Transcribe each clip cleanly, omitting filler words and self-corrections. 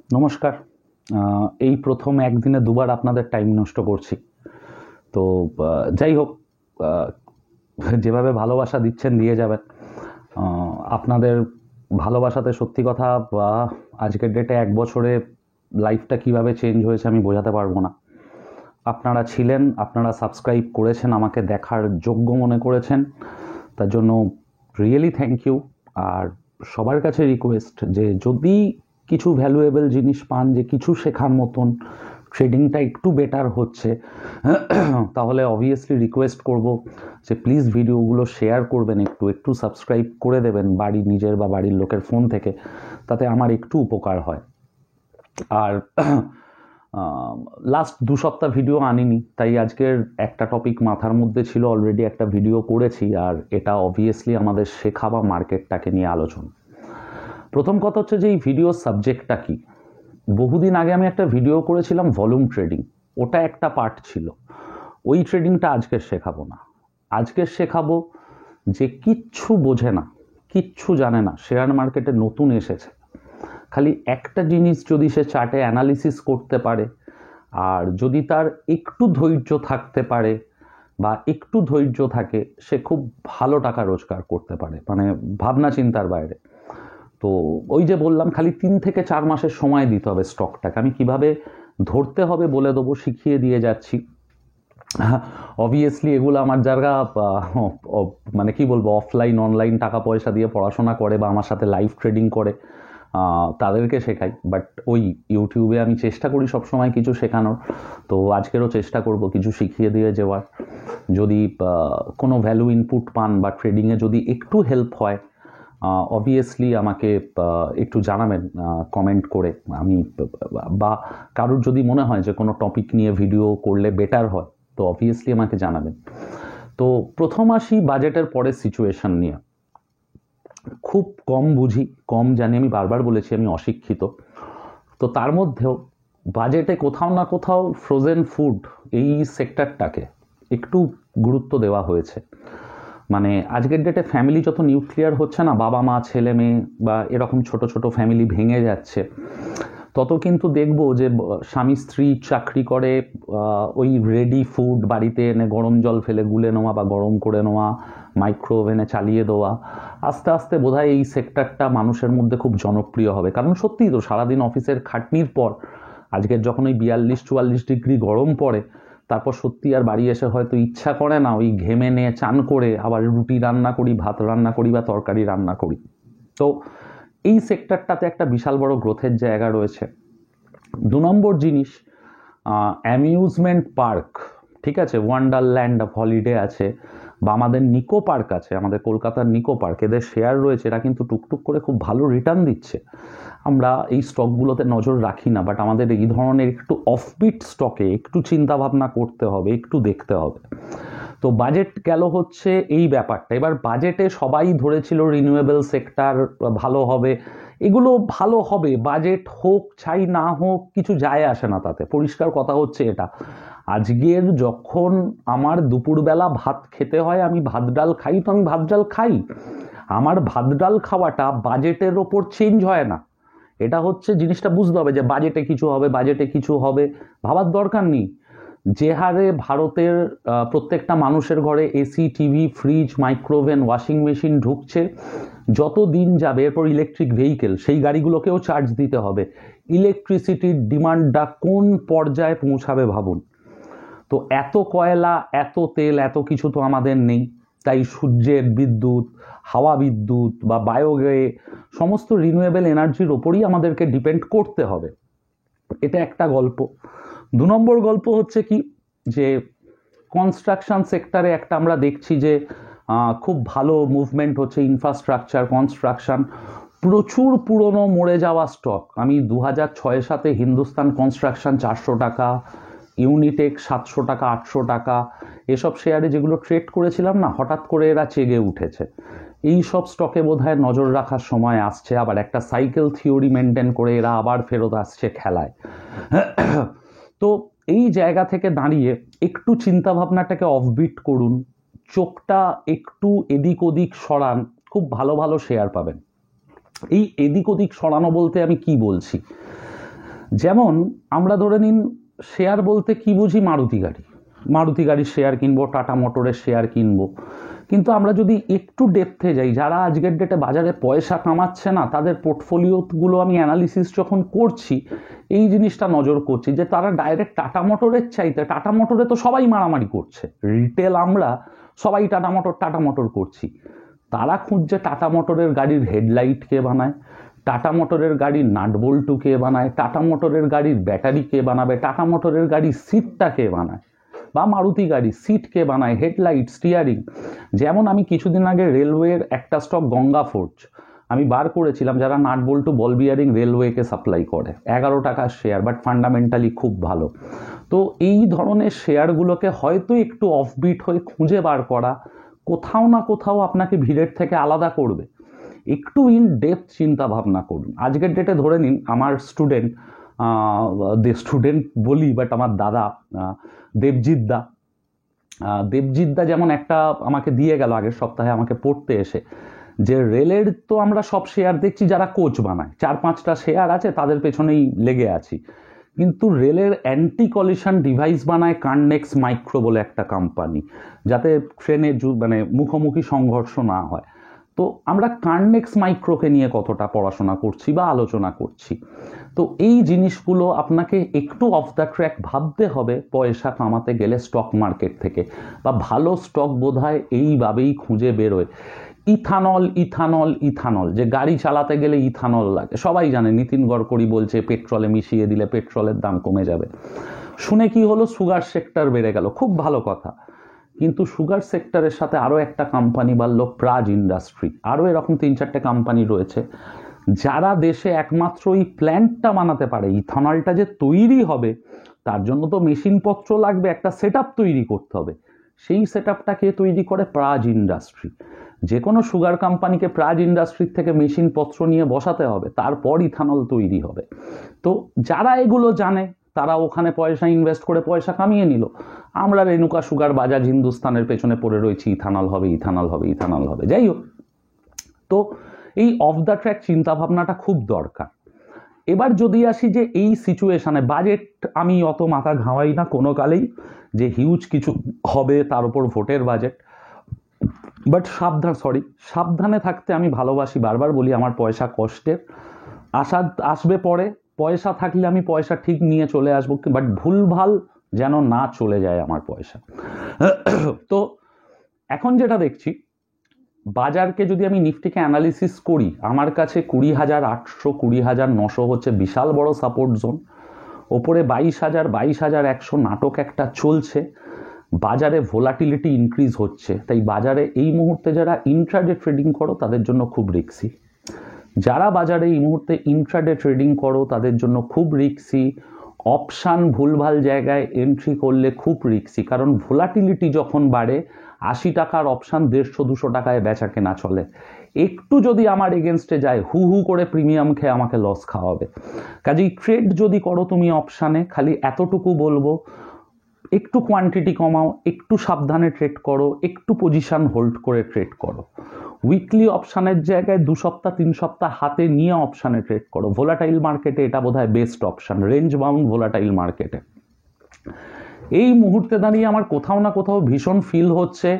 নমস্কার। এই প্রথম একদিনে দুবার আপনাদের টাইম নষ্ট করছি। তো যাই হোক, আহ, যেভাবে ভালোবাসা দিচ্ছেন দিয়ে যাবেন। আপনাদের ভালোবাসাতে সত্যি কথা আজকের ডেটে 1 বছরে লাইফটা কিভাবে চেঞ্জ হয়েছে আমি বোঝাতে পারবো না। আপনারা ছিলেন, আপনারা সাবস্ক্রাইব করেছেন, আমাকে দেখার যোগ্য মনে করেছেন, তার জন্য রিয়েলি থ্যাংক ইউ। আর সবার কাছে রিকোয়েস্ট যে যদি কিছু ভ্যালুয়েবল জিনিস পান, যে কিছু শেখার মতন, ট্রেডিংটা একটু বেটার হচ্ছে, তাহলে অবভিয়াসলি রিকোয়েস্ট করব যে প্লিজ ভিডিওগুলো শেয়ার করবেন, একটু একটু সাবস্ক্রাইব করে দেবেন নিজের বা বাড়ির লোকের ফোন থেকে, তাতে আমার একটু উপকার হয়। আর লাস্ট 2 সপ্তাহ ভিডিও আনিনি, তাই আজকের একটা টপিক মাথার মধ্যে ছিল, অলরেডি একটা ভিডিও করেছি, আর এটা অবভিয়াসলি আমাদের শেখা বা মার্কেটটাকে নিয়ে আলোচনা। প্রথম কথা হচ্ছে যে এই ভিডিওর সাবজেক্টটা কি। বহুদিন আগে আমি একটা ভিডিও করেছিলাম ভলিউম ট্রেডিং, ওটা একটা পার্ট ছিল। ওই ট্রেডিংটা আজকে শেখাবো না। আজকে শেখাবো যে কিচ্ছু বোঝে না, কিচ্ছু জানে না, শেয়ার মার্কেটে নতুন এসেছে, খালি একটা জিনিস যদি সে চার্টে অ্যানালিসিস করতে পারে, আর যদি তার একটু ধৈর্য থাকতে পারে বা একটু ধৈর্য থাকে, সে খুব ভালো টাকা রোজগার করতে পারে, মানে ভাবনা চিন্তার বাইরে। তো ওই যে বললাম, খালি 3 থেকে 4 মাসের সময় দিতে হবে স্টকটাকে। আমি কিভাবে ধরতে হবে বলে দেবো, শিখিয়ে দিয়ে যাচ্ছি। অবভিয়াসলি এগুলো আমার যারা মানে কি বলবো, অফলাইন অনলাইন টাকা পয়সা দিয়ে পড়াশোনা করে বা আমার সাথে লাইভ ট্রেডিং করে, তাদেরকে শেখাই। বাট ওই ইউটিউবে আমি চেষ্টা করি সবসময় কিছু শেখানোর, তো আজকেরও চেষ্টা করব কিছু শিখিয়ে দিয়ে যাওয়ার। যদি কোনো ভ্যালু ইনপুট পান বা ট্রেডিংয়ে যদি একটু হেল্প হয়, অবভিয়াসলি আমাকে একটু জানাবেন কমেন্ট করে। আমি বা কারোর যদি মনে হয় যে কোনো টপিক নিয়ে ভিডিও করলে বেটার হয়, তো অবভিয়াসলি আমাকে জানাবেন। তো প্রথম আসি বাজেটের পরের সিচুয়েশন নিয়ে। খুব কম বুঝি, কম জানি, আমি বারবার বলেছি আমি অশিক্ষিত, তো তার মধ্যেও বাজেটে কোথাও না কোথাও ফ্রোজেন ফুড এই সেক্টরটাকে একটু গুরুত্ব দেওয়া হয়েছে। মানে আজকের ডেটে ফ্যামিলি যত নিউক্লিয়ার হচ্ছে না, বাবা মা ছেলে মেয়ে বা এরকম ছোট ছোট ফ্যামিলি ভেঙে যাচ্ছে, তত কিন্তু দেখবো যে স্বামী স্ত্রী চাকরি করে, ওই রেডি ফুড বাড়িতে এনে গরম জল ফেলে গুলে নেওয়া বা গরম করে নেওয়া, মাইক্রো ওভেনে চালিয়ে দেওয়া, আস্তে আস্তে বোধহয় এই সেক্টরটা মানুষের মধ্যে খুব জনপ্রিয় হবে। কারণ সত্যিই তো সারাদিন অফিসের খাটনির পর আজকের যখন ওই 42-44 ডিগ্রি গরম পড়ে, তারপর সত্যি আর বাড়ি এসে হয়তো ইচ্ছা করে না ওই ঘেমে নিয়ে চান করে আবার রুটি রান্না করি, ভাত রান্না করি বা তরকারি রান্না করি। তো এই সেক্টরটাতে একটা বিশাল বড় গ্রোথের জায়গা রয়েছে। 2 নম্বর জিনিস, অ্যামিউজমেন্ট পার্ক, ঠিক আছে, ওয়ান্ডারল্যান্ড অফ হলিডে আছে, বা আমাদের নিকো পার্ক আছে, আমাদের কলকাতার নিকো পার্ক, এদের শেয়ার রয়েছে, এরা কিন্তু টুকটুক করে খুব ভালো রিটার্ন দিচ্ছে। আমরা এই স্টকগুলোতে নজর রাখি না, বাট আমাদের এই ধরনের একটু অফবিট স্টকে একটু চিন্তা ভাবনা করতে হবে, একটু দেখতে হবে। তো বাজেট গেল হচ্ছে এই ব্যাপারটা। এবার বাজেটে সবাই ধরেছিল রিনিউয়েবল সেক্টর ভালো হবে, এগুলো ভালো হবে, বাজেট হোক চাই না হোক কিছু যায় আসে না তাতে। পরিষ্কার কথা হচ্ছে এটা, আজকের যখন আমার দুপুরবেলা ভাত খেতে হয়, আমি ভাত ডাল খাই, তো আমি ভাত ডাল খাই। আমার ভাত ডাল খাওয়াটা বাজেটের ওপর চেঞ্জ হয় না। এটা হচ্ছে জিনিসটা বুঝতে হবে যে বাজেটে কিছু হবে, বাজেটে কিছু হবে ভাবার দরকার নেই। যে হারে ভারতের প্রত্যেকটা মানুষের ঘরে AC, TV, fridge, micro oven, washing machine ঢুকছে, যত দিন যাবে এরপর ইলেকট্রিক ভেহিকেল, সেই গাড়িগুলোকেও চার্জ দিতে হবে। ইলেকট্রিসিটির ডিমান্ডটা কোন পর্যায়ে পৌঁছাবে ভাবুন। তো এত কয়লা, এত তেল, এত কিছু তো আমাদের নেই, তাই সূর্যের বিদ্যুৎ, হাওয়া বিদ্যুৎ বা বায়োগে, সমস্ত রিনিউয়েবল এনার্জির ওপরই আমাদেরকে ডিপেন্ড করতে হবে। এটা একটা গল্প। 2 নম্বর গল্প হচ্ছে কি, যে কনস্ট্রাকশন সেক্টরে একটা আমরা দেখছি যে খুব ভালো মুভমেন্ট হচ্ছে, ইনফ্রাস্ট্রাকচার, কনস্ট্রাকশন, প্রচুর পুরনো মরে যাওয়া স্টক। আমি 2006-07 হিন্দুস্তান কনস্ট্রাকশন 400 টাকা, ইউনিটেক 700 টাকা, 800 টাকা, এসব শেয়ারে যেগুলো ট্রেড করেছিলাম না, হঠাৎ করে এরা চেগে উঠেছে। এই সব স্টকে বোধহয় নজর রাখার সময় আসছে, আবার একটা সাইকেল থিওরি মেনটেন করে এরা আবার ফেরত আসছে খেলায়। তো এই জায়গা থেকে দাঁড়িয়ে একটু চিন্তা ভাবনাটাকে অফবিট করুন, চোখটা একটু এদিক ওদিক সরান, খুব ভালো ভালো শেয়ার পাবেন। এই এদিক ওদিক সরানো বলতে আমি কি বলছি, যেমন আমরা ধরে নিন শেয়ার বলতে কি বুঝি, মারুতি গাড়ির শেয়ার কিনবো, টাটা মোটরের শেয়ার কিনবো, কিন্তু আমরা যদি একটু ডেপথে যাই, যারা আজকের ডেটে বাজারে পয়সা কামাচ্ছে না তাদের পোর্টফোলিওগুলো আমি অ্যানালিসিস যখন করছি, এই জিনিসটা নজর করছি যে তারা ডাইরেক্ট টাটা মোটরের চাইতে, টাটা মোটরে তো সবাই মারামারি করছে, রিটেল আমরা সবাই টাটা মোটর করছি, তারা খুঁজছে টাটা মোটরের গাড়ির হেডলাইট কে বানায়, টাটা মোটরের গাড়ির নাট বল্টু কে বানায়, টাটা মোটরের গাড়ির ব্যাটারি কে বানাবে, টাটা মোটরের গাড়ির সিটটা কে বানায়, বা মারুতি গাড়ি সিট কে বানায়, হেডলাইট, স্টিয়ারিং। যেমন আমি কিছুদিন আগে রেলওয়ের একটা স্টক গঙ্গা ফোর্জ আমি বার করেছিলাম, যারা নাট বল্টু বল বিয়ারিং রেলওয়েকে সাপ্লাই করে, 11 টাকার শেয়ার, বাট ফান্ডামেন্টালি খুব ভালো। তো এই ধরনের শেয়ারগুলোকে হয়তো একটু অফবিট হয়ে খুঁজে বার করা কোথাও না কোথাও আপনাকে ভিড়ের থেকে আলাদা করবে। একটু ইন ডেপথ চিন্তা ভাবনা করুন। আজকের ডেটে ধরে নিন আমার স্টুডেন্ট বলি, বাট আমার দাদা দেবজিৎ দা যেমন একটা আমাকে দিয়ে গেল আগের সপ্তাহে আমাকে পড়তে এসে, যে রেলের তো আমরা সব শেয়ার দেখছি যারা কোচ বানায়, 4-5টা শেয়ার আছে তাদের পেছনেই লেগে আছি, কিন্তু রেলের অ্যান্টি কলিশন ডিভাইস বানায় কার্নেক্স মাইক্রো বলে একটা কোম্পানি, যাতে ট্রেনে মানে মুখোমুখি সংঘর্ষ না হয়। তো আমরা কার্নেক্স মাইক্রোকে নিয়ে কতটা পড়াশোনা করছি বা আলোচনা করছি। তো এই জিনিসগুলো আপনাকে একটু অফ দ্য ট্র্যাক ভাবতে হবে পয়সা কামাতে গেলে স্টক মার্কেট থেকে, বা ভালো স্টক বোধহয় এইভাবেই খুঁজে বেরোয়। ইথানল, যে গাড়ি চালাতে গেলে ইথানল লাগে, সবাই জানে, নীতিন গডকরি বলছে পেট্রোলে মিশিয়ে দিলে পেট্রোলের দাম কমে যাবে। শুনে কি হলো, সুগার সেক্টর বেড়ে গেল, খুব ভালো কথা, কিন্তু সুগার সেক্টরের সাথে আরও একটা কোম্পানি বাড়লো, প্রাজ ইন্ডাস্ট্রি, আরও এরকম 3-4টে কোম্পানি রয়েছে যারা দেশে একমাত্র এই প্ল্যান্টটা বানাতে পারে। ইথানলটা যে তৈরি হবে তার জন্য তো মেশিনপত্র লাগবে, একটা সেট তৈরি করতে হবে, সেই সেট কে তৈরি করে প্রাজ ইন্ডাস্ট্রি। যে কোনো সুগার কোম্পানিকে প্রাজ ইন্ডাস্ট্রির থেকে মেশিনপত্র নিয়ে বসাতে হবে, তারপর ইথানল তৈরি হবে। তো যারা এগুলো জানে তারা ওখানে পয়সা ইনভেস্ট করে পয়সা কামিয়ে নিল, আমরা রেণুকা সুগার, বাজাজ হিন্দুস্তানের পেছনে পড়ে রয়েছি ইথানল হবে। যাই হোক, তো এই অফ দ্য ট্র্যাক চিন্তাভাবনাটা খুব দরকার। এবার যদি আসি যে এই সিচুয়েশানে বাজেট, আমি অত মাথা ঘামাই না কোনো কালেই যে হিউজ কিছু হবে, তার উপর ভোটের বাজেট, বাট সাবধানে থাকতে আমি ভালোবাসি। বারবার বলি আমার পয়সা কষ্টের, আশা আসবে পরে, পয়সা থাকলে আমি পয়সা ঠিক নিয়ে চলে আসবো, বাট ভুলভাল যেন না চলে যায় আমার পয়সা। তো এখন যেটা দেখছি, বাজারকে যদি আমি নিফটিকে অ্যানালিসিস করি, আমার কাছে 20,800 20,900 হচ্ছে বিশাল বড় সাপোর্ট জোন, ওপরে 22,100 নাটক একটা চলছে, বাজারে ভোলাটিলিটি ইনক্রিজ হচ্ছে, তাই বাজারে এই মুহূর্তে যারা ইন্ট্রাডে ট্রেডিং করো তাদের জন্য খুব রিস্কি, যারা বাজারে এই মুহূর্তে ইন্ট্রাডে ট্রেডিং করো তাদের জন্য খুব রিস্কি। অপশান ভুলভাল জায়গায় এন্ট্রি করলে খুব রিস্কি, কারণ ভোলাটিলিটি যখন বাড়ে 80 টাকার অপশান 150-200 টাকায় বেচা কেনা চলে, একটু যদি আমার এগেনস্টে যায় হু করে প্রিমিয়াম খেয়ে আমাকে লস খাওয়াবে। কাজেই ট্রেড যদি করো তুমি অপশানে, খালি এতটুকু বলবো, একটু কোয়ান্টিটি কমাও, একটু সাবধানে ট্রেড করো, একটু পজিশন হোল্ড করে ট্রেড করো। উইকলি অপশানের জায়গায় 2 সপ্তাহ 3 সপ্তাহ হাতে নিয়ে অপশানে ট্রেড করো। ভোলাটাইল মার্কেটে এটা বোধহয় best option, range bound volatile মার্কেটে। এই মুহূর্তে দাঁড়িয়ে আমার কোথাও না কোথাও ভীষণ ফিল হচ্ছে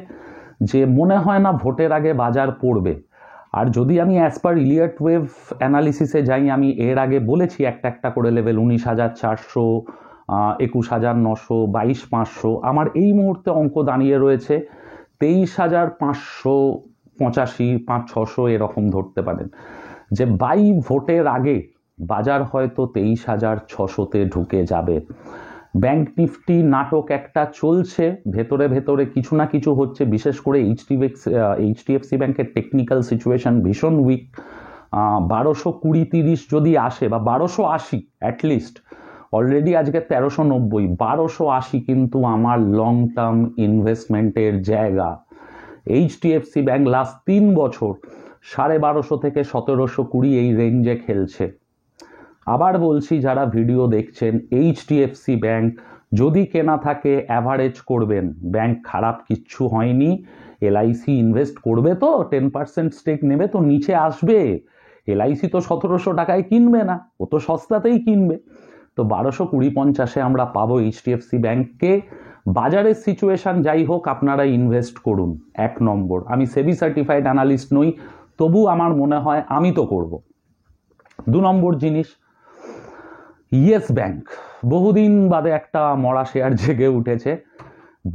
যে মনে হয় না ভোটের আগে বাজার পড়বে। আর যদি আমি অ্যাজ পার ইলিয়ট ওয়েভ অ্যানালিসিসে যাই, আমি এর আগে বলেছি একটা করে লেভেল 19,400, 21,900, 22,500, আমার এই মুহূর্তে অঙ্ক দাঁড়িয়ে রয়েছে 23,585, 500-600 এরকম ধরতে পারেন, যে বাই ভোটের আগে বাজার হয়তো 23,600-তে ঢুকে যাবে। ব্যাংক নিফটি নাটক একটা চলছে, ভেতরে কিছু না কিছু হচ্ছে, বিশেষ করে এইচডিএফসি ব্যাংকের টেকনিক্যাল সিচুয়েশন ভীষণ উইক। 1220-30 যদি আসে, বা 1280 অ্যাটলিস্ট, অলরেডি আজকে 1390, 1280 কিন্তু আমার লং টার্ম ইনভেস্টমেন্টের জায়গা। এইচডিএফসি ব্যাংক লাস্ট 3 বছর 1250 থেকে 1720 এই রেঞ্জে খেলছে। আবার বলছি, যারা ভিডিও দেখছেন, এইচডিএফসি ব্যাংক যদি কেনা থাকে অ্যাভারেজ করবেন, ব্যাংক খারাপ কিচ্ছু হয়নি। এলআইসি ইনভেস্ট করবে তো, 10% স্টেক নেবে তো, নিচে আসবে। এলআইসি তো 1700 টাকায় কিনবে না, ও তো সস্তাতেই কিনবে। তো 1220-50 আমরা পাবো এইচডিএফসি ব্যাংককে। বাজারের সিচুয়েশন যাই হোক, আপনারা ইনভেস্ট করুন। 1 নম্বর, আমি সেবি সার্টিফাইড অ্যানালিস্ট নই, তবু আমার মনে হয় আমি তো করব। 2 নম্বর জিনিস, ইয়েস ব্যাংক, বহুদিন বাদে একটা মরা শেয়ার জেগে উঠেছে।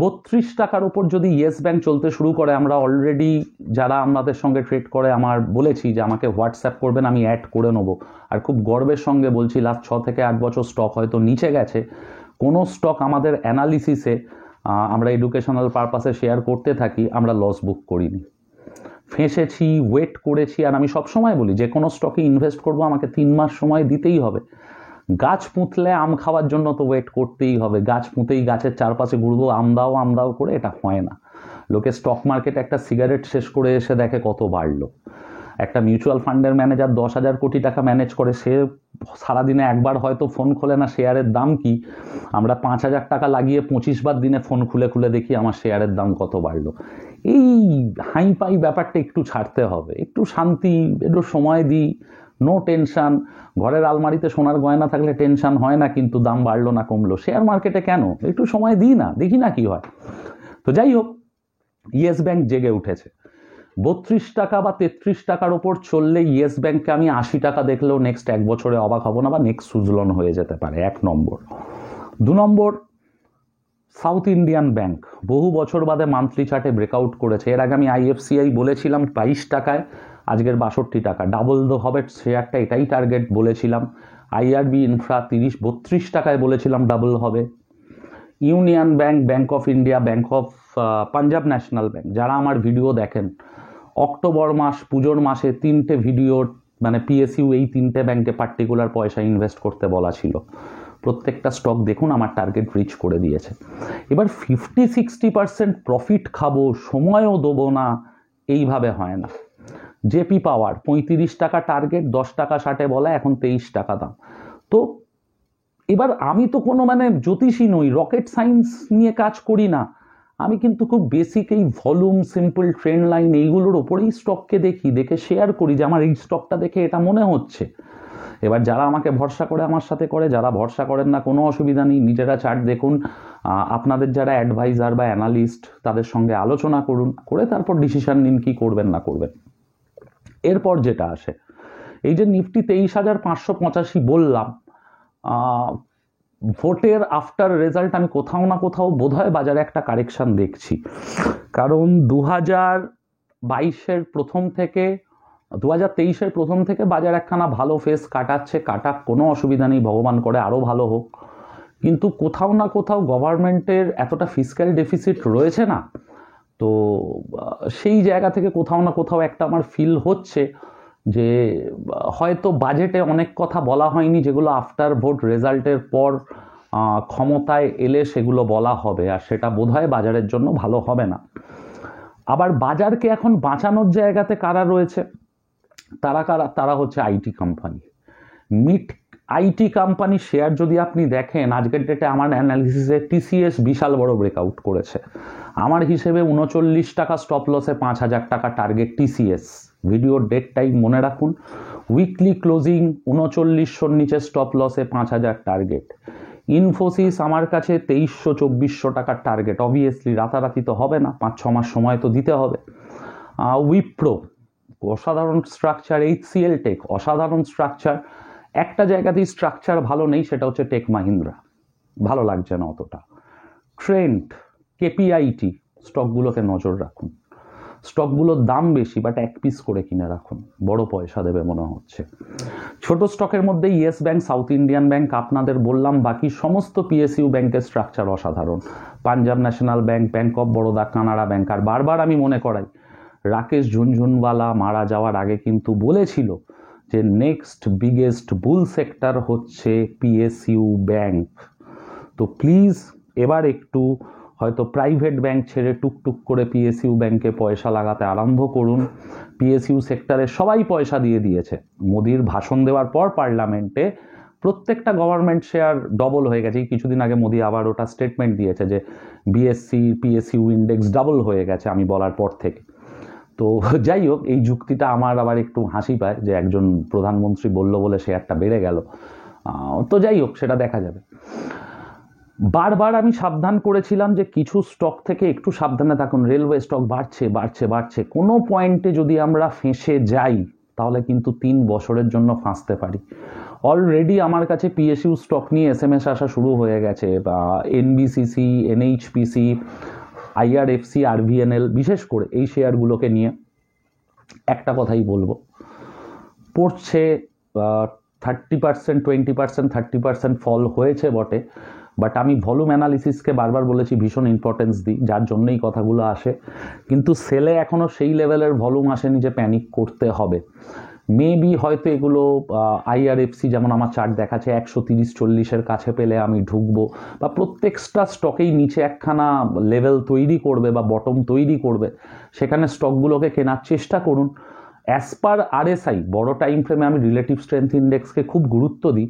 32 টাকার উপর যদি ইয়েস ব্যাংক চলতে শুরু করে, আমরা অলরেডি যারা আমাদের সঙ্গে ট্রেড করে আমার বলেছি যে আমাকে হোয়াটসঅ্যাপ করবেন, আমি অ্যাড করে নেবো। আর খুব গর্বের সঙ্গে বলছি, লাস্ট 6 থেকে 8 বছর স্টক হয়তো নিচে গেছে, কোনো স্টক আমাদের অ্যানালিসিসে আমরা এডুকেশনাল পারপাসে শেয়ার করতে থাকি, আমরা লস বুক করিনি। ফেঁসেছি, ওয়েট করেছি। আর আমি সবসময় বলি, যে কোনো স্টকে ইনভেস্ট করব আমাকে 3 মাস সময় দিতেই হবে। গাছ পুঁতলে আম খাওয়ার জন্য তো ওয়েট করতেই হবে। গাছ পুঁতেই গাছের চারপাশে ঘুরবো আম দাও করে, এটা হয় না। লোকে স্টক মার্কেটে একটা সিগারেট শেষ করে এসে দেখে কত বাড়লো। একটা মিউচুয়াল ফান্ডের ম্যানেজার 10,000 কোটি টাকা ম্যানেজ করে, সে সারাদিনে একবার হয়তো ফোন খোলে না শেয়ারের দাম কি। আমরা 5,000 টাকা লাগিয়ে 25 বার দিনে ফোন খুলে খুলে দেখি আমার শেয়ারের দাম কত বাড়লো। এই হাইপাই ব্যাপারটা একটু ছাড়তে হবে, একটু শান্তি, একটু সময় দিই, নো টেনশন। ঘরের আলমারিতে সোনার গয়না থাকলে টেনশন হয় না, কিন্তু দাম বাড়লো না কমলো। শেয়ার মার্কেটে কেন, একটু সময় দিই না, দেখি না কি হয়। তো যাই হোক, ইয়েস ব্যাংক জেগে উঠেছে। 32 টাকা বা 33 টাকার ওপর চললে ইয়েস ব্যাংককে আমি 80 টাকা দেখলেও নেক্সট 1 বছরে অবাক হব না, বা নেক্সট সুজলন হয়ে যেতে পারে। 1 নম্বর। 2 নম্বর, সাউথ ইন্ডিয়ান ব্যাংক বহু বছর বাদে মান্থলি চার্টে ব্রেকআউট করেছে। এর আগে আমি আইএফসিআই বলেছিলাম 22 টাকায়, আজকের 62 টাকা, ডাবল দ্য হবে শেয়ারটা, এটাই টার্গেট বলেছিলাম। আইআরবি ইনফ্রা 32 টাকায় বলেছিলাম ডাবল হবে। Union bank, Bank of India, bank of Punjab National bank, যারা আমার ভিডিও দেখেন, অক্টোবর মাস পুজোর মাসে 3টে ভিডিও, মানে পিএসইউ, এই 3টে ব্যাংকে পার্টিকুলার পয়সা ইনভেস্ট করতে বলা ছিল। প্রত্যেকটা স্টক দেখুন আমার টার্গেট রিচ করে দিয়েছে। এবার 50-60% প্রফিট খাবো, সময়ও দেবো না, এইভাবে হয় না। জেপি পাওয়ার 35 টাকা টার্গেট, 10 টাকা 60 বলা, এখন 23 টাকা দাম। তো এবার আমি তো কোনো মানে জ্যোতিষী নই, রকেট সায়েন্স নিয়ে কাজ করি না। আমি কিন্তু খুব বেসিক এই ভলিউম, সিম্পল ট্রেন্ড লাইন, এইগুলোর ওপরেই স্টককে দেখি, দেখে শেয়ার করি যে আমার এই স্টকটা দেখে এটা মনে হচ্ছে। এবার যারা আমাকে ভরসা করে আমার সাথে করে, যারা ভরসা করেন না কোনো অসুবিধা নেই, নিজেরা চার্ট দেখুন। আপনাদের যারা অ্যাডভাইজার বা অ্যানালিস্ট, তাদের সঙ্গে আলোচনা করুন, করে তারপর ডিসিশন নিন কি করবেন না করবেন। এরপর যেটা আসে, এই যে নিফটি 23,585 বললাম, ভোটের আফটার রেজাল্ট আমি কোথাও না কোথাও বোধহয় বাজারে একটা কারেকশন দেখছি। কারণ 2022-এর প্রথম থেকে 2023-এর প্রথম থেকে বাজার একখানা ভালো ফেস কাটাচ্ছে, কাটাক, কোনো অসুবিধা নেই, ভগবান করে আরও ভালো হোক। কিন্তু কোথাও না কোথাও গভর্নমেন্টের এতটা ফিসক্যাল ডেফিসিট রয়েছে না, তো সেই জায়গা থেকে কোথাও না কোথাও একটা আমার ফিল হচ্ছে যে হয়তো বাজেটে অনেক কথা বলা হয়নি, যেগুলো আফটার ভোট রেজাল্টের পর ক্ষমতায় এলে সেগুলো বলা হবে, আর সেটা বোধহয় বাজারের জন্য ভালো হবে না। আবার বাজারকে এখন বাঁচানোর জায়গাতে কারা রয়েছে, তারা হচ্ছে IT company. IT company share যদি আপনি দেখেন, আজকের ডেটে আমার অ্যানালিসিসে টিসিএস বিশাল বড় ব্রেকআউট করেছে। আমার হিসেবে 39 টাকা স্টপ লসে 5,000 টাকা টার্গেট টিসিএস। ভিডিওর ডেট টাইম মনে রাখুন, উইকলি ক্লোজিং 3900-র নিচে স্টপ লসে 5,000 টার্গেট। ইনফোসিস আমার কাছে 2300-2400 টাকার টার্গেট। অবভিয়াসলি রাতারাতি তো হবে না, 5-6 মাস সময় তো দিতে হবে। উইপ্রো অসাধারণ স্ট্রাকচার, এইচসিএল টেক অসাধারণ স্ট্রাকচার। একটা জায়গাতেই স্ট্রাকচার ভালো নেই, সেটা হচ্ছে টেক মাহিন্দ্রা, ভালো লাগছে না অতটা। ট্রেন্ড, কেপিআইটি, স্টকগুলোকে নজর রাখুন। স্টকগুলোর দাম বেশি, বাট 1 পিস করে কিনে রাখুন, বড় পয়সা দেবে মনে হচ্ছে। ছোট স্টকের মধ্যে Yes Bank, South Indian Bank আপনাদের বললাম, বাকি সমস্ত পিএসইউ ব্যাংকের স্ট্রাকচার অসাধারণ। Punjab National Bank, Bank of Baroda, Canara Bank. আর বারবার আমি মনে করাই, রাকেশ ঝুনঝুনওয়ালা মারা যাওয়ার আগে কিন্তু বলেছিল যে নেক্সট বিগেস্ট বুল সেক্টর হচ্ছে পিএসইউ ব্যাংক। তো প্লিজ এবার একটু হয়তো প্রাইভেট ব্যাংক ছেড়ে টুকটুক করে পিএসইউ ব্যাংকে পয়সা লাগাতে আরম্ভ করুন। পিএসইউ সেক্টরে সবাই পয়সা দিয়ে দিয়েছে। মোদির ভাষণ দেওয়ার পর পার্লামেন্টে প্রত্যেকটা গভর্নমেন্ট শেয়ার ডবল হয়ে গেছে। কিছুদিন আগে মোদি আবার ওটা স্টেটমেন্ট দিয়েছে যে বিএসসি পিএসইউ ইন্ডেক্স ডাবল হয়ে গেছে আমি বলার পর থেকে। তো যাই হোক, এই যুক্তিটা আমার আবার একটু হাসি পায় যে একজন প্রধানমন্ত্রী বলল বলে শেয়ারটা বেড়ে গেল। তো যাই হোক, সেটা দেখা যাবে। বারবার আমি সাবধান করেছিলাম যে কিছু স্টক থেকে একটু সাবধানে থাকুন, রেলওয়ে স্টক বাড়ছে বাড়ছে বাড়ছে, কোনো পয়েন্টে যদি আমরা ফেঁসে যাই তাহলে কিন্তু 3 বছরের জন্য ফাঁসতে পারি। অলরেডি আমার কাছে পিএসইউ স্টক নিয়ে এসএমএস আসা শুরু হয়ে গেছে, বা এনবিসিসি, এনএইচপিসি, আইআরএফসি, আরভিএনএল, বিশেষ করে এই শেয়ারগুলোকে নিয়ে একটা কথাই বলবো, পড়ছে 30%, 20%, 30% ফল হয়েছে বটে, বাট আমি ভলিউম অ্যানালিসিসকে বারবার বলেছি ভীষণ ইম্পর্টেন্স দিই, যার জন্যই কথাগুলো আসে। কিন্তু সেলে এখনও সেই লেভেলের ভলিউম আসেনি যে প্যানিক করতে হবে। মেবি হয়তো এগুলো আইআরএফসি যেমন আমার চার্ট দেখাচ্ছে 130-40-এর কাছে পেলে আমি ঢুকবো, বা প্রত্যেকটা স্টকেই নিচে একখানা লেভেল তৈরি করবে বা বটম তৈরি করবে, সেখানে স্টকগুলোকে কেনার চেষ্টা করুন। অ্যাজ পার আরএসআই, বড় টাইম ফ্রেমে আমি রিলেটিভ স্ট্রেংথ ইন্ডেক্সকে খুব গুরুত্ব দিই,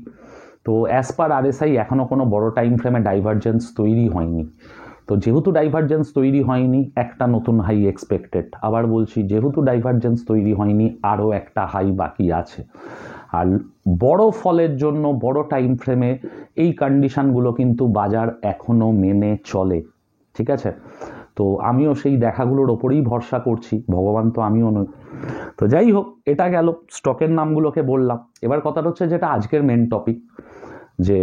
তো অ্যাজ পার আরএসআই এখনও কোনো বড় টাইম ফ্রেমে ডাইভারজেন্স তৈরি হয়নি। তো যেহেতু ডাইভারজেন্স তৈরি হয়নি, একটা নতুন হাই এক্সপেক্টেড। আবার বলছি, যেহেতু ডাইভারজেন্স তৈরি হয়নি, আরও একটা হাই বাকি আছে। আর বড় ফলের জন্য বড় টাইম ফ্রেমে এই কন্ডিশনগুলো কিন্তু বাজার এখনও মেনে চলে, ঠিক আছে? তো আমিও সেই দেখাগুলোর ওপরেই ভরসা করছি, ভগবান তো আমিও নই। তো যাই হোক, এটা গেল স্টকের নামগুলোকে বললাম। এবার কথাটা হচ্ছে যেটা আজকের মেন টপিক, যে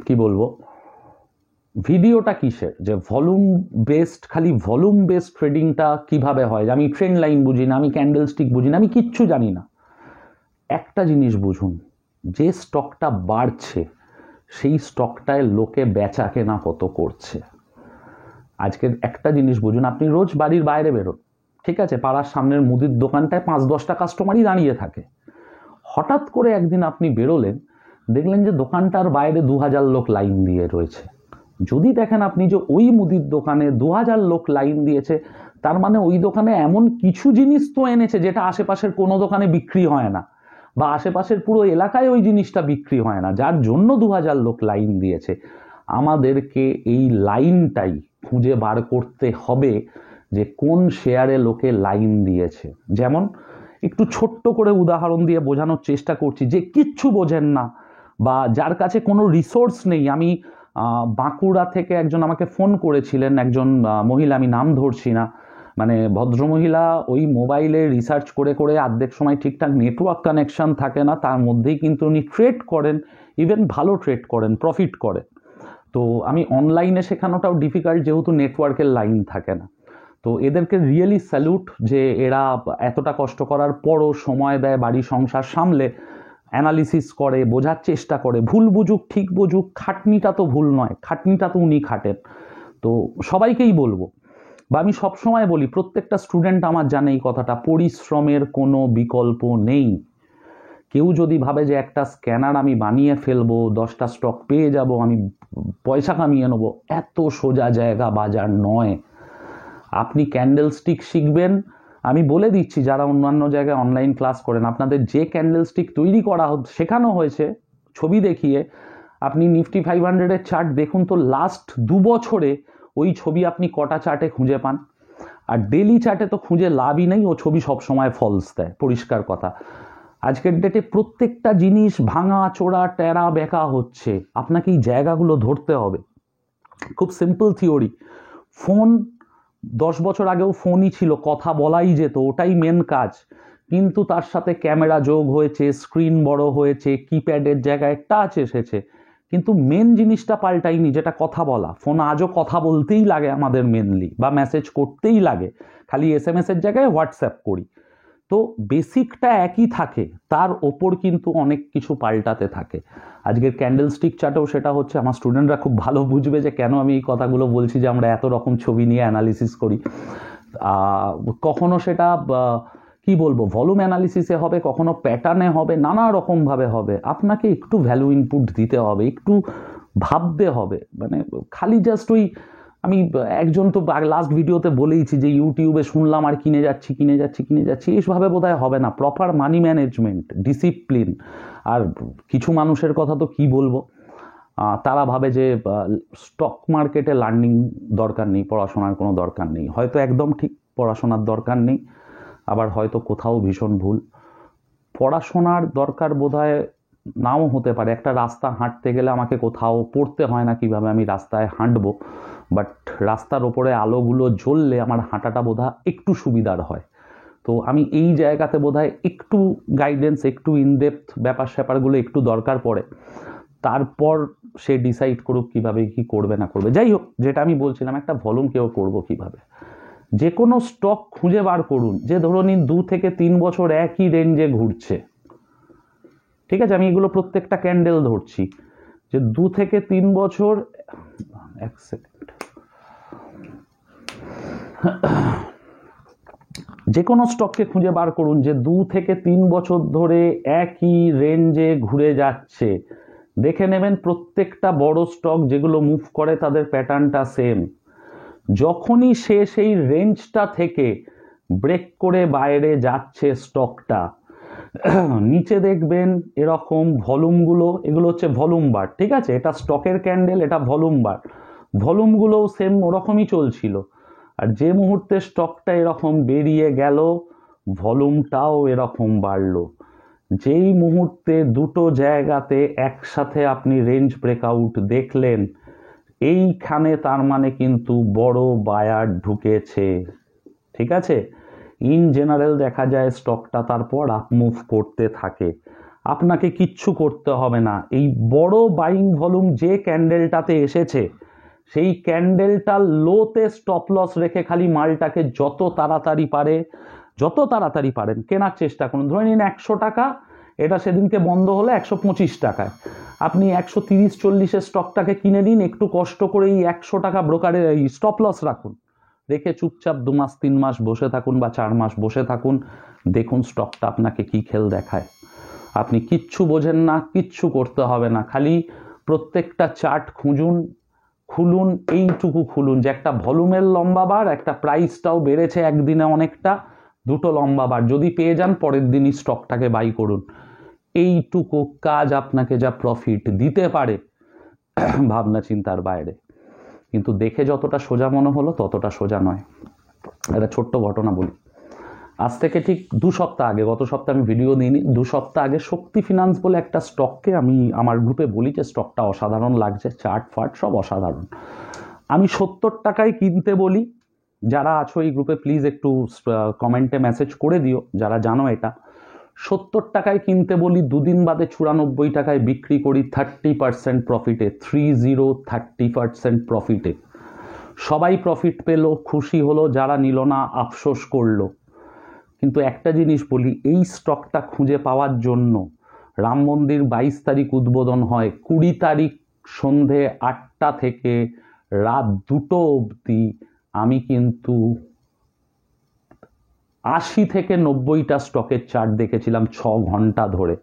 কি বলবো, ভিডিওটা কিসের, যে ভলিউম বেসড, খালি ভলিউম বেসড ট্রেডিংটা কিভাবে হয়। আমি ট্রেন্ড লাইন বুঝি না, আমি ক্যান্ডেল স্টিক বুঝি না, আমি কিচ্ছু জানি না। একটা জিনিস বুঝুন, যে স্টকটা বাড়ছে সেই স্টকটায় লোকে বেচা কেনা কত করছে। আজকের একটা জিনিস বুঝুন, আপনি রোজ বাড়ির বাইরে বেরোন, ঠিক আছে, পাড়ার সামনের মুদির দোকানটায় 5-10টা কাস্টমারই দাঁড়িয়ে থাকে। হঠাৎ করে একদিন আপনি বেরোলেন, দেখলেন যে দোকানটার বাইরে 2000 লোক লাইন দিয়ে রয়েছে। যদি দেখেন আপনি যে ওই মুদির দোকানে 2000 লোক লাইন দিয়েছে, তার মানে ওই দোকানে এমন কিছু জিনিস তো এনেছে যেটা আশেপাশের কোনো দোকানে বিক্রি হয় না, বা আশেপাশের পুরো এলাকায় ওই জিনিসটা বিক্রি হয় না, যার জন্য 2000 লোক লাইন দিয়েছে। আমাদেরকে এই লাইনটাই খুঁজে বার করতে হবে, যে কোন শেয়ারে লোকে লাইন দিয়েছে। যেমন একটু ছোট্ট করে উদাহরণ দিয়ে বোঝানোর চেষ্টা করছি, যে কিচ্ছু বোঝেন না বা যার কাছে কোনো রিসোর্স নেই। আমি বাঁকুড়া থেকে একজন আমাকে ফোন করেছিলেন, একজন মহিলা, আমি নাম ধরছি না, মানে ভদ্রমহিলা ওই মোবাইলে রিসার্চ করে করে অর্ধেক সময় ঠিকঠাক নেটওয়ার্ক কানেকশন থাকে না, তার মধ্যেই কিন্তু উনি ট্রেড করেন, ইভেন ভালো ট্রেড করেন, প্রফিট করেন। তো আমি অনলাইনে শেখানোটাও ডিফিকাল্ট, যেহেতু নেটওয়ার্কের লাইন থাকে না। তো এদেরকে রিয়েলি স্যালুট, যে এরা এতটা কষ্ট করার পরও সময় দেয়, বাড়ি সংসার সামলে অ্যানালিসিস করে, বোঝার চেষ্টা করে। ভুল বুঝুক ঠিক বুঝুক, খাটনিটা তো ভুল নয়, খাটনিটা তো উনি খাটেন। তো সবাইকেই বলবো, বা আমি সবসময় বলি, প্রত্যেকটা স্টুডেন্ট আমার জানে এই কথাটা, পরিশ্রমের কোনো বিকল্প নেই। কেউ যদি ভাবে যে একটা স্ক্যানার আমি বানিয়ে ফেলবো, 10টা স্টক পেয়ে যাব, আমি পয়সা কামিয়ে নেবো, এত সোজা জায়গা বাজার নয়। আপনি ক্যান্ডেল স্টিক শিখবেন, আমি বলে দিচ্ছি, যারা অন্যান্য জায়গায় অনলাইন ক্লাস করেন, আপনাদের যে ক্যান্ডেল স্টিক তৈরি করা শেখানো হয়েছে ছবি দেখিয়ে, আপনি নিফটি 500-এর চার্ট দেখুন তো, লাস্ট 2 বছরে ওই ছবি আপনি কটা চার্টে খুঁজে পান? আর ডেলি চার্টে তো খুঁজে লাভই নেই, ও ছবি সবসময় ফলস দেয়, পরিষ্কার কথা। আজকের ডেটে প্রত্যেকটা জিনিস ভাঙা চোরা টেরা বেঁকা হচ্ছে, আপনাকে এই জায়গাগুলো ধরতে হবে। খুব সিম্পল থিওরি, ফোন 10 বছর আগেও ফোনই ছিল, কথা বলাই যেত, ওটাই মেন কাজ। কিন্তু তার সাথে ক্যামেরা যোগ হয়েছে, স্ক্রিন বড় হয়েছে, কিপ্যাডের জায়গায় টাচ এসেছে, কিন্তু মেন জিনিসটা পাল্টাইনি, যেটা কথা বলা। ফোন আজও কথা বলতেই লাগে আমাদের মেনলি, বা মেসেজ করতেই লাগে, খালি এসএমএস-এর জায়গায় হোয়াটসঅ্যাপ করি। তো বেসিকটা একই থাকে, তার ওপর কিন্তু অনেক কিছু পাল্টাতে থাকে। আজকের ক্যান্ডেল স্টিক চার্টেও সেটা হচ্ছে। আমার স্টুডেন্টরা খুব ভালো বুঝবে যে কেন আমি এই কথাগুলো বলছি, যে আমরা এত রকম ছবি নিয়ে অ্যানালিসিস করি। কখনো সেটা কি বলবো, ভলিউম অ্যানালিসিসে হবে, কখনো প্যাটার্নে হবে, নানা রকমভাবে হবে। আপনাকে একটু ভ্যালু ইনপুট দিতে হবে, একটু ভাবতে হবে। মানে খালি জাস্ট ওই, আমি একজন তো লাস্ট ভিডিওতে বলেইছি যে ইউটিউবে শুনলাম আর কিনে যাচ্ছি, এইভাবে বোধহয় হবে না। Proper money management, discipline. আর কিছু মানুষের কথা তো কি বলবো, তারা ভাবে যে স্টক মার্কেটে লার্নিং দরকার নেই, পড়াশোনার কোনো দরকার নেই। হয়তো একদম ঠিক, পড়াশোনার দরকার নেই, আবার হয়তো কোথাও ভীষণ ভুল। পড়াশোনার দরকার বোধহয় নাও হতে পারে। একটা রাস্তা হাঁটতে গেলে আমাকে কোথাও পড়তে হয় না কিভাবে আমি রাস্তায় হাঁটবো, বাট রাস্তার ওপরে আলোগুলো জ্বললে আমার হাঁটাটা বোধহয় একটু সুবিধার হয়। তো আমি এই জায়গাতে বোধহয় একটু গাইডেন্স, একটু ইনডেপথ ব্যাপার স্যাপারগুলো একটু দরকার পড়ে। তারপর সে ডিসাইড করুক কিভাবে কি করবে না করবে। যাই হোক, যেটা আমি বলছিলাম, একটা ভলিউম কেউ করবো কিভাবে। যে কোনো স্টক খুঁজে বার করুন যে ধরো নিন 2 থেকে 3 বছর একই রেঞ্জে ঘুরছে। ঠিক আছে, আমি এগুলো প্রত্যেকটা ক্যান্ডেল ধরছি যে 2 থেকে 3 বছর। এক সেকেন্ড। যে কোনো স্টককে খুঁজে বার করুন যে 2 থেকে 3 বছর ধরে একই রেঞ্জে ঘুরে যাচ্ছে। দেখে নেবেন প্রত্যেকটা বড় স্টক যেগুলো মুভ করে তাদের প্যাটার্নটা সেম। যখনই সে সেই রেঞ্জটা থেকে ব্রেক করে বাইরে যাচ্ছে স্টকটা, নিচে দেখবেন এরকম ভলিউমগুলো, এগুলো হচ্ছে ভলিউম বার। ঠিক আছে, এটা স্টকের ক্যান্ডেল, এটা ভলিউম বার। ভলিউমগুলোও সেম ওরকমই চলছিল। আর যে মুহূর্তে স্টকটা এরকম বেরিয়ে গেল, ভলিউমটাও এরকম বাড়লো। যেই মুহূর্তে দুটো জায়গাতে একসাথে আপনি রেঞ্জ ব্রেকআউট দেখলেন, এইখানে তার মানে কিন্তু বড় বায়ার ঢুকেছে। ঠিক আছে, ইন জেনারেল দেখা যায় স্টকটা তারপর আপ মুভ করতে থাকে। আপনাকে কিচ্ছু করতে হবে না। এই বড় বাইং ভলিউম যে ক্যান্ডেলটাতে এসেছে, সেই ক্যান্ডেলটার লোতে স্টপ লস রেখে খালি মালটাকে যত তাড়াতাড়ি পারেন কেনার চেষ্টা করুন। ধরে নিন 100 টাকা, এটা সেদিনকে বন্ধ হলো 125 টাকায়। আপনি 130-40 স্টকটাকে কিনে নিন, একটু কষ্ট করে এই 100 টাকা ব্রোকারে এই স্টপ লস রাখুন, রেখে চুপচাপ 2 মাস 3 মাস বসে থাকুন বা 4 মাস বসে থাকুন। দেখুন স্টকটা আপনাকে কি খেল দেখায়। আপনি কিচ্ছু বোঝেন না, কিচ্ছু করতে হবে না, খালি প্রত্যেকটা চার্ট খুলুন, এইটুকু খুলুন যে একটা ভলিউমের লম্বা বার, একটা প্রাইসটাও বেড়েছে একদিনে অনেকটা, দুটো লম্বা বার যদি পেয়ে যান পরের দিনই স্টকটাকে বাই করুন। এইটুকু কাজ আপনাকে যা প্রফিট দিতে পারে ভাবনা চিন্তার বাইরে। কিন্তু দেখে যতটা সোজা মনে হলো ততটা সোজা নয়। একটা ছোট্ট ঘটনা বলি। আজ থেকে ঠিক 2 সপ্তাহ আগে, গত সপ্তাহে আমি ভিডিও দিইনি, 2 সপ্তাহ আগে শক্তি ফিনান্স বলে একটা স্টককে আমি আমার গ্রুপে বলি যে স্টকটা অসাধারণ লাগছে, চার্ট ফার্ট সব অসাধারণ। আমি 70 টাকায় কিনতে বলি। যারা আছো এই গ্রুপে প্লিজ একটু কমেন্টে মেসেজ করে দিও যারা জানো এটা। 70 টাকায় কিনতে বলি, 2 দিন বাদে 94 টাকায় বিক্রি করি 30% প্রফিটে, 30% প্রফিটে। সবাই প্রফিট পেল, খুশি হলো, যারা নিল না আফসোস করলো। কিন্তু একটা জিনিস বলি, এই স্টকটা খুঁজে পাওয়ার জন্য রাম মন্দির 22 তারিখ উদ্বোধন হয়, 20 তারিখ সন্ধে 8টা থেকে রাত 2টো অবধি আমি কিন্তু 80 থেকে 90টা স্টকের চার্ট দেখেছিলাম 6 ঘন্টা ধরে।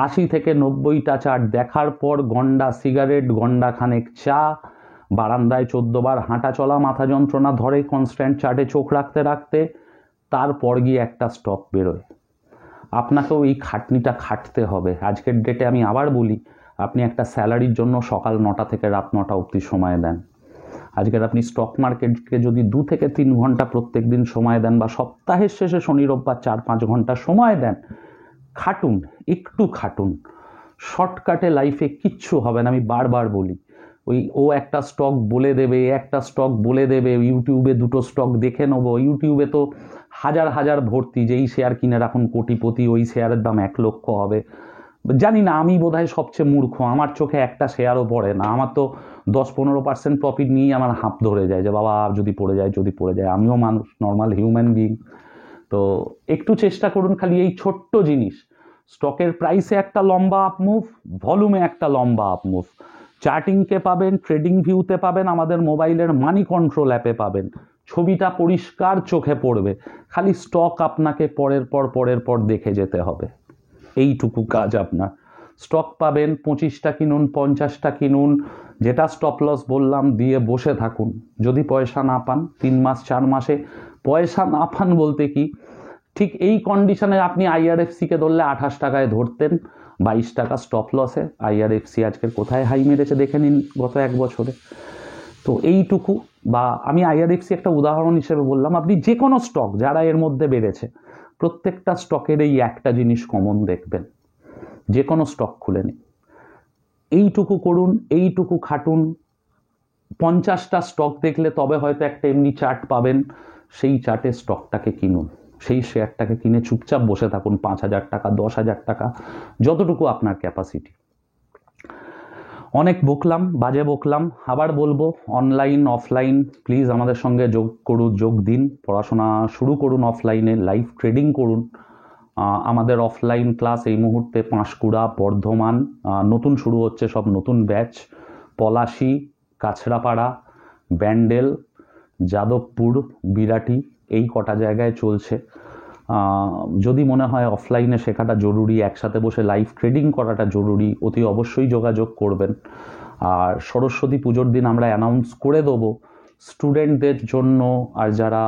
80 থেকে 90টা চার্ট দেখার পর গন্ডা সিগারেট, গন্ডা খানেক চা, বারান্দায় 14 বার হাঁটা চলা, মাথা যন্ত্রণা ধরে কনস্ট্যান্ট চার্টে চোখ রাখতে রাখতে, তারপর গিয়ে একটা স্টক বেরোয়। আপনাকেও এই খাটনিটা খাটতে হবে। আজকের ডেটে আমি আবার বলি, আপনি একটা স্যালারির জন্য সকাল 9টা থেকে রাত 9টা অবধি সময় দেন। আজকের আপনি স্টক মার্কেটকে যদি 2 থেকে 3 ঘন্টা প্রত্যেক দিন সময় দেন, বা সপ্তাহের শেষে শনি রোববার 4-5 ঘন্টা সময় দেন, খাটুন, একটু খাটুন। শর্টকাটে লাইফে কিচ্ছু হবে না। আমি বারবার বলি, ও একটা স্টক বলে দেবে, ইউটিউবে 2টো স্টক দেখে নেবো। ইউটিউবে তো হাজার ভর্তি, যেই শেয়ার কিনে রাখুন কোটিপতি, ওই শেয়ারের দাম 1 লক্ষ হবে। জানি না, আমি বোধহয় সবচেয়ে মূর্খ, আমার চোখে একটা শেয়ারও পড়ে না। আমার তো 10-15% প্রফিট নিয়েই আমার হাঁপ ধরে যায় যে বাবা যদি পড়ে যায়। আমিও মানুষ, নর্মাল হিউম্যান বিং। তো একটু চেষ্টা করুন খালি এই ছোট্ট জিনিস, স্টকের প্রাইসে একটা লম্বা আপ মুভ, ভলিউমে একটা লম্বা আপ মুভ। চার্টিংকে পাবেন, ট্রেডিং ভিউতে পাবেন, আমাদের মোবাইলের মানি কন্ট্রোল অ্যাপে পাবেন। ছবিটা পরিষ্কার চোখে পড়বে, খালি স্টক আপনাকে পরের পর দেখে যেতে হবে। এইটুকু কাজ আপনার। স্টক পাবেন, 25টা কিনুন, 50টা কিনুন, যেটা স্টপ লস বললাম দিয়ে বসে থাকুন। যদি পয়সা না পান 3 মাস 4 মাসে, পয়সা না পান বলতে কি, ঠিক এই কন্ডিশনে আপনি আইআরএফসিকে ধরলে 28 টাকায় ধরতেন, 22 টাকা স্টপ লসে। আইআরএফসি আজকের কোথায় হাই মেরেছে দেখে নিন গত 1 বছরে। তো এইটুকু, বা আমি আইআরএফসি একটা উদাহরণ হিসেবে বললাম। আপনি যে কোনো স্টক যারা এর মধ্যে বেড়েছে, প্রত্যেকটা স্টকের এই একটা জিনিস কমন দেখবেন, যে কোনো স্টক খুলে নিন, এইটুকু করুন, এইটুকু খাটুন, 50টা স্টক দেখলে তবে হয়তো একটা এমনি চার্ট পাবেন, সেই চার্টে স্টকটাকে কিনুন, সেই শেয়ারটাকে কিনে চুপচাপ বসে থাকুন, 5,000 টাকা, 10,000 টাকা, যতটুকু আপনার ক্যাপাসিটি। অনেক বকলাম, বাজে বকলাম, আবার বলবো, অনলাইন অফলাইন প্লিজ আমাদের সঙ্গে যোগ দিন, পড়াশোনা শুরু করুন, অফলাইনে লাইভ ট্রেডিং করুন। আমাদের অফলাইন ক্লাস এই মুহূর্তে পাঁশকুড়া, বর্ধমান, নতুন শুরু হচ্ছে সব নতুন ব্যাচ, পলাশী, কাছড়াপাড়া, ব্যান্ডেল, যাদবপুর, বিরাটি, এই কটা জায়গায় চলছে। যদি মনে হয় অফলাইনে শেখাটা জরুরি, একসাথে বসে লাইভ ট্রেডিং করাটা জরুরি, অতি অবশ্যই যোগাযোগ করবেন। আর সরস্বতী পুজোর দিন আমরা অ্যানাউন্স করে দেবো স্টুডেন্টদের জন্য, আর যারা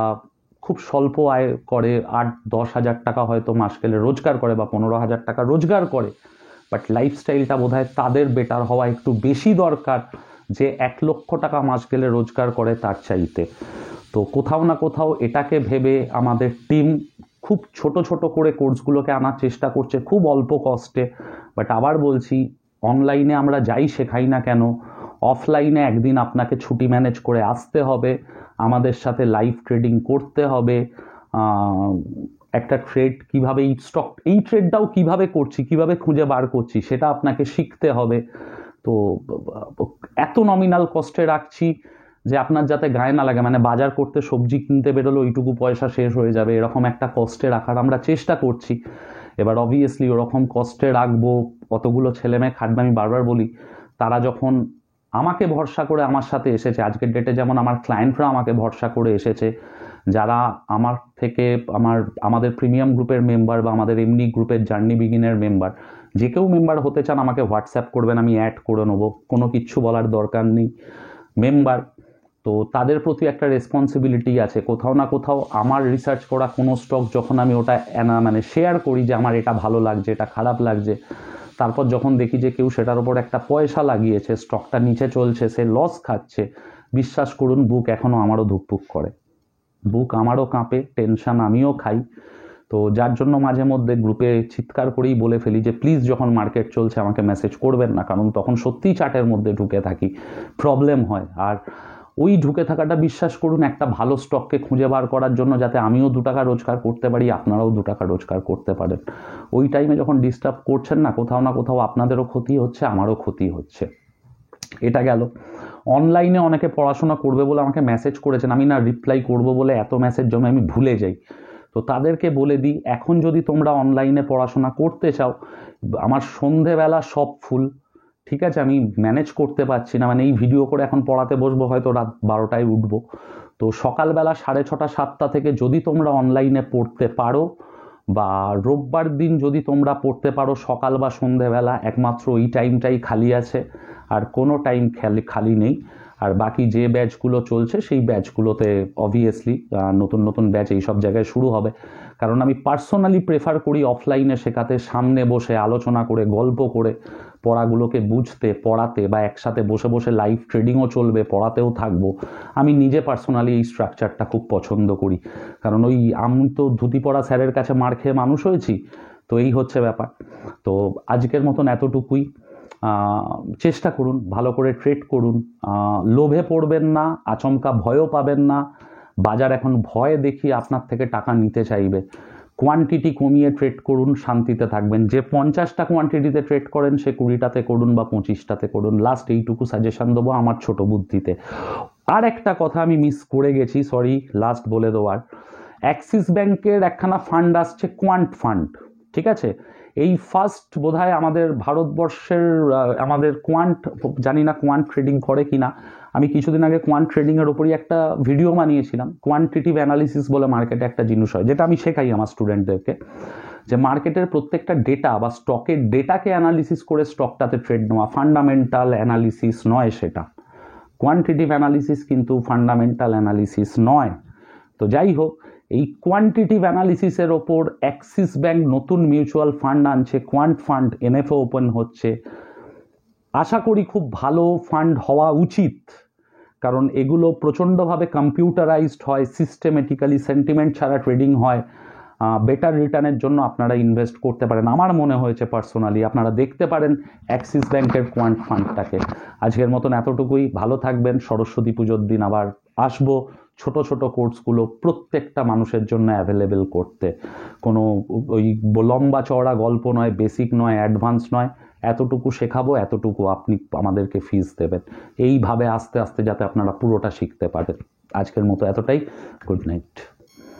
খুব স্বল্প আয় করে, 8-10 হাজার টাকা হয়তো মাস গেলে রোজগার করে বা 15,000 টাকা রোজগার করে, বাট লাইফস্টাইলটা বোধহয় তাদের বেটার হওয়া একটু বেশি দরকার যে 1 লক্ষ টাকা মাস গেলে রোজগার করে তার চাইতে। তো কোথাও না কোথাও এটাকে ভেবে আমাদের টিম খুব ছোট ছোট করে কোর্সগুলোকে আনার চেষ্টা করছে, খুব অল্প কস্টে। বাট আবার বলছি, অনলাইনে আমরা যাই শেখাই না কেন, অফলাইনে একদিন আপনাকে ছুটি ম্যানেজ করে আসতে হবে, আমাদের সাথে লাইভ ট্রেডিং করতে হবে। একটা ট্রেড কিভাবে, এই ট্রেডটাও কিভাবে করছি, কিভাবে খুঁজে বার করছি, সেটা আপনাকে শিখতে হবে। তো এত নমিনাল কস্টে রাখছি যে আপনার যাতে গায়ে না লাগে, মানে বাজার করতে সবজি কিনতে বেরোলো ওইটুকু পয়সা শেষ হয়ে যাবে, এরকম একটা কস্টে রাখার আমরা চেষ্টা করছি। এবার অবভিয়াসলি ওরকম কস্টে রাখবো, কতগুলো ছেলেমেয়ে খাটবে, আমি বারবার বলি, তারা যখন আমাকে ভরসা করে আমার সাথে এসেছে, আজকের ডেটে যেমন আমার ক্লায়েন্টরা আমাকে ভরসা করে এসেছে, যারা আমার থেকে আমাদের প্রিমিয়াম গ্রুপের মেম্বার বা আমাদের এমনি গ্রুপের জার্নি বিগিনের মেম্বার, যে কেউ মেম্বার হতে চান আমাকে হোয়াটসঅ্যাপ করবেন, আমি অ্যাড করে নেবো, কোনো কিচ্ছু বলার দরকার নেই। মেম্বার তো তাদের প্রতি একটা রেসপন্সিবিলিটি আছে, কোথাও না কোথাও আমার রিসার্চ করা কোনো স্টক যখন আমি ওটা মানে শেয়ার করি যে আমার এটা ভালো লাগছে, এটা খারাপ লাগছে, তারপর যখন দেখি যে কেউ সেটার উপর একটা পয়সা লাগিয়েছে, স্টকটা নিচে চলছে, সে লস খাচ্ছে, বিশ্বাস করুন বুক এখনও আমারও ধুকপুক করে, বুক আমারও কাঁপে, টেনশন আমিও খাই। তো যার জন্য মাঝে মধ্যে গ্রুপে চিৎকার করেই বলে ফেলি যে প্লিজ যখন মার্কেট চলছে আমাকে মেসেজ করবেন না, কারণ তখন সত্যিই চার্টের মধ্যে ঢুকে থাকি, প্রবলেম হয়। আর ওই ঢুকে থাকাটা বিশ্বাস করুন একটা ভালো স্টককে খুঁজে বার করার জন্য, যাতে আমিও 2 টাকা রোজগার করতে পারি, আপনারাও 2 টাকা রোজগার করতে পারেন। ওই টাইমে যখন ডিস্টার্ব করছেন না, কোথাও না কোথাও আপনাদেরও ক্ষতি হচ্ছে, আমারও ক্ষতি হচ্ছে। এটা গেল। অনলাইনে অনেকে পড়াশোনা করবে বলে আমাকে মেসেজ করেছেন, আমি না রিপ্লাই করব বলে এত মেসেজ জমে আমি ভুলে যাই। তো তাদেরকে বলে দিই, এখন যদি তোমরা অনলাইনে পড়াশোনা করতে চাও, আমার সন্ধেবেলা সব ফুল, ঠিক আছে, আমি ম্যানেজ করতে পারছি না, মানে এই ভিডিও করে এখন পড়াতে বসবো হয়তো রাত 12টায় উঠবো, তো সকালবেলা 6:30 7টা থেকে যদি তোমরা অনলাইনে পড়তে পারো, বা রোববার দিন যদি তোমরা পড়তে পারো সকাল বা সন্ধেবেলা, একমাত্র ওই টাইমটাই খালি আছে, আর কোনো টাইম খালি নেই। আর বাকি যে ব্যাচগুলো চলছে সেই ব্যাচগুলোতে অবভিয়াসলি নতুন নতুন ব্যাচ এই সব জায়গায় শুরু হবে, কারণ আমি পার্সোনালি প্রেফার করি অফলাইনে শেখাতে, সামনে বসে আলোচনা করে গল্প করে পড়াগুলোকে বুঝতে, পড়াতে, বা একসাথে বসে বসে লাইভ ট্রেডিংও চলবে, পড়াতেও থাকবো। আমি নিজে পার্সোনালি এই স্ট্রাকচারটা খুব পছন্দ করি, কারণ আমি তো ধুতি পড়া স্যারের কাছে মার খেয়ে মানুষ হয়েছি, তো এই হচ্ছে ব্যাপার। তো আজকের মতন এতটুকুই। চেষ্টা করুন, ভালো করে ট্রেড করুন, লোভে পড়বেন না, আচমকা ভয়ও পাবেন না। বাজার এখন ভয় দেখিয়ে আপনার থেকে টাকা নিতে চাইবে। কোয়ান্টিটি কমিয়ে ট্রেড করুন, শান্তিতে থাকবেন। যে 50টা কোয়ান্টিটিতে ট্রেড করেন সে 20টাতে করুন বা 25টাতে করুন। লাস্ট এইটুকু সাজেশন দেবো আমার ছোট বুদ্ধিতে। আর একটা কথা আমি মিস করে গেছি, সরি, লাস্ট বলে দেওয়ার, অ্যাক্সিস ব্যাংকের একখানা ফান্ড আসছে, কোয়ান্ট ফান্ড, ঠিক আছে, এই ফার্স্ট বোধহয় আমাদের ভারতবর্ষের, আমাদের কোয়ান্ট, জানি না কোয়ান্ট ট্রেডিং করে কিনা, আমি কিছুদিন আগে কোয়ান্ট ট্রেডিংয়ের ওপরই একটা ভিডিও বানিয়েছিলাম। কোয়ান্টিটিভ অ্যানালিসিস বলে মার্কেটে একটা জিনিস হয়, যেটা আমি শেখাই আমার স্টুডেন্টদেরকে, যে মার্কেটের প্রত্যেকটা ডেটা বা স্টকের ডেটাকে অ্যানালিসিস করে স্টকটাতে ট্রেড নেওয়া, ফান্ডামেন্টাল অ্যানালিসিস নয় সেটা। কোয়ান্টিটিভ অ্যানালিসিস কিন্তু ফান্ডামেন্টাল অ্যানালিসিস নয়। তো যাই হোক, এই কোয়ান্টিটিভ অ্যানালিসিসের ওপর অ্যাক্সিস ব্যাংক নতুন মিউচুয়াল ফান্ড আনছে, কোয়ান্ট ফান্ড, এনএফও ওপেন হচ্ছে। আশা করি খুব ভালো ফান্ড হওয়া উচিত, কারণ এগুলো প্রচণ্ডভাবে কম্পিউটারাইজড হয়, সিস্টেমেটিক্যালি, সেন্টিমেন্ট ছাড়া ট্রেডিং হয়। বেটার রিটার্নের জন্য আপনারা ইনভেস্ট করতে পারেন। আমার মনে হয়েছে পার্সোনালি আপনারা দেখতে পারেন অ্যাক্সিস ব্যাংকের কোয়ান্ট ফান্ডটাকে। আজকের মতন এতটুকুই, ভালো থাকবেন। সরস্বতী পুজোর দিন আবার আসবো ছোট ছোট কোর্সগুলো প্রত্যেকটা মানুষের জন্য অ্যাভেলেবেল করতে। কোনো ওই লম্বা চওড়া গল্প নয়, বেসিক নয়, অ্যাডভান্স নয়, এতটুকু শেখাবো, এতটুকু আপনি আমাদেরকে ফিস দেবেন। এইভাবে আস্তে আস্তে যাতে আপনারা পুরোটা শিখতে পারেন। আজকের মতো এতটাই। Good night.